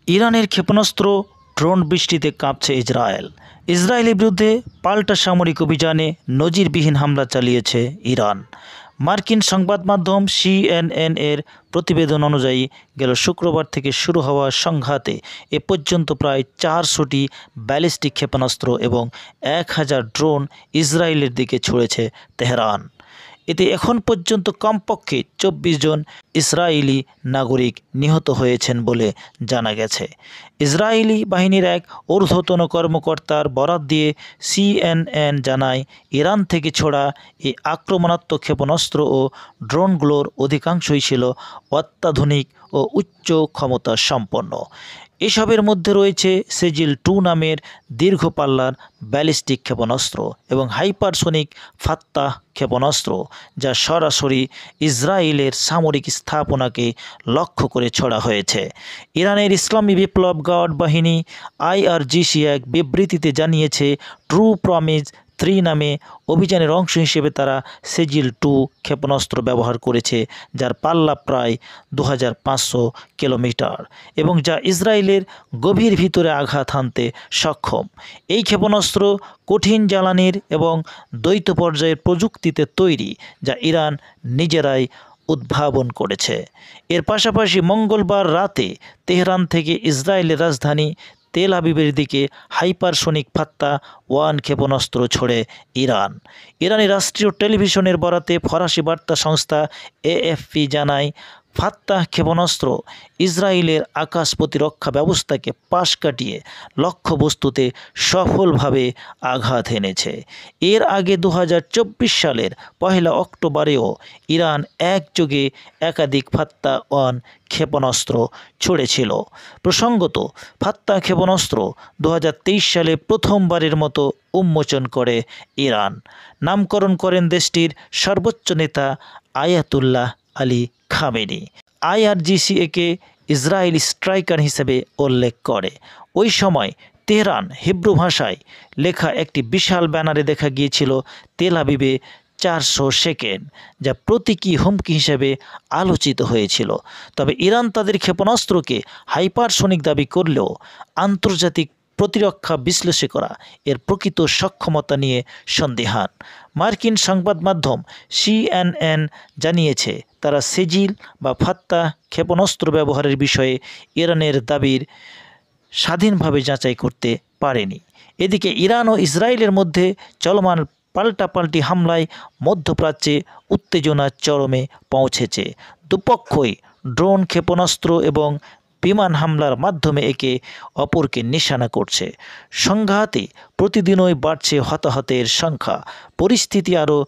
ইরানের ক্ষেপণাস্ত্র ড্রোন বৃষ্টিতে কাঁপছে ইসরায়েল। ইসরায়েলের বিরুদ্ধে পাল্টা সামরিক অভিযানে নজিরবিহীন হামলা চালিয়েছে ইরান। মার্কিন সংবাদ মাধ্যম CNN এর প্রতিবেদন অনুযায়ী গেল শুক্রবার থেকে শুরু হওয়া সংঘাতে এ পর্যন্ত প্রায় 400টি ব্যালিস্টিক ক্ষেপণাস্ত্র এবং 1000 ড্রোন ইসরায়েলের দিকে ছুড়েছে তেহরান। এতে এখন পর্যন্ত কমপক্ষে 24 জন ইসরায়েলি নাগরিক নিহত হয়েছেন বলে জানা গেছে। ইসরায়েলি বাহিনীর এক ঊর্ধ্বতন কর্মকর্তার বরাত দিয়ে CNN জানায়, ইরান থেকে ছোড়া এই আক্রমণাত্মক ক্ষেপণাস্ত্র ও ড্রোনগুলোর অধিকাংশই ছিল অত্যাধুনিক ও উচ্চ ক্ষমতা সম্পন্ন। এসবের মধ্যে রয়েছে সেজিল-2 নামের দীর্ঘ পাল্লার ব্যালিস্টিক ক্ষেপণাস্ত্র এবং হাইপারসোনিক ফাত্তাহ ক্ষেপণাস্ত্র, যা সরাসরি ইসরায়েলের সামরিক স্থাপনাকে লক্ষ্য করে ছোড়া হয়েছে। ইরানের ইসলামী বিপ্লব গার্ড বাহিনী IRGC এক বিবৃতিতে জানিয়েছে, ট্রু প্রমিস 3 নামে অভিযানের অংশ হিসেবে তারা সেজিল-2 ক্ষেপণাস্ত্র ব্যবহার করেছে, যার পাল্লা প্রায় 2500 কিলোমিটার এবং যা ইসরায়েলের গভীর ভিতরে আঘাত হানতে সক্ষম। এই ক্ষেপণাস্ত্র কঠিন জ্বালানির এবং দ্বৈত পর্যায়ের প্রযুক্তিতে তৈরি, যা ইরান নিজেরাই উদ্ভাবন করেছে। এর পাশাপাশি মঙ্গলবার রাতে তেহরান থেকে ইসরায়েলের রাজধানী তেল আবিবের দিকে হাইপারসোনিক ফাত্তাহ 1 ক্ষেপণাস্ত্র ছোড়ে ইরান। ইরানি রাষ্ট্রীয় টেলিভিশনের বরাতে ফরাসি বার্তা সংস্থা AFP জানায়, ফাত্তাহ ক্ষেপণাস্ত্র ইসরায়েলের আকাশ প্রতিরক্ষা ব্যবস্থাকে পাশ কাটিয়ে লক্ষ্যবস্তুতে সফলভাবে আঘাত এনেছে। এর আগে 2024 সালের 1 অক্টোবরেও ইরান একযোগে একাধিক ফাত্তাহ 1 ক্ষেপণাস্ত্র ছুড়েছিল। প্রসঙ্গত, ফাত্তাহ ক্ষেপণাস্ত্র 2023 সালে প্রথমবারের মতো উন্মোচন করে ইরান। নামকরণ করেন দেশটির সর্বোচ্চ নেতা আয়াতুল্লাহ আলী খামেনি। IRGC একে ইসরায়েলি স্ট্রাইকার হিসেবে উল্লেখ করে। ওই সময় তেহরান হিব্রু ভাষায় লেখা একটি বিশাল ব্যানারে দেখা গিয়েছিল তেল আবিবে 400 সেকেন্ড, যা প্রতীকী হুমকি হিসেবে আলোচিত হয়েছিল। তবে ইরান তাদের ক্ষেপণাস্ত্রকে হাইপারসোনিক দাবি করলেও আন্তর্জাতিক প্রতিরক্ষা বিশ্লেষকেরা এর প্রকৃত সক্ষমতা নিয়ে সন্দিহান। মার্কিন সংবাদ মাধ্যম CNN জানিয়েছে, তারা সেজিল বা ফাত্তাহ ক্ষেপণাস্ত্র ব্যবহারের বিষয়ে ইরানের দাবির স্বাধীনভাবে যাচাই করতে পারেনি। এদিকে ইরান ও ইসরায়েলের মধ্যে চলমান পাল্টাপাল্টি হামলায় মধ্যপ্রাচ্যে উত্তেজনা চরমে পৌঁছেছে। দুপক্ষই ড্রোন, ক্ষেপণাস্ত্র এবং বিমান হামলার মাধ্যমে একে অপরকে নিশানা করছে। সংঘাতে প্রতিদিনই বাড়ছে হতাহতের সংখ্যা। পরিস্থিতি আরও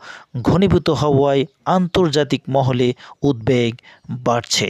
ঘনীভূত হওয়ায় আন্তর্জাতিক মহলে উদ্বেগ বাড়ছে।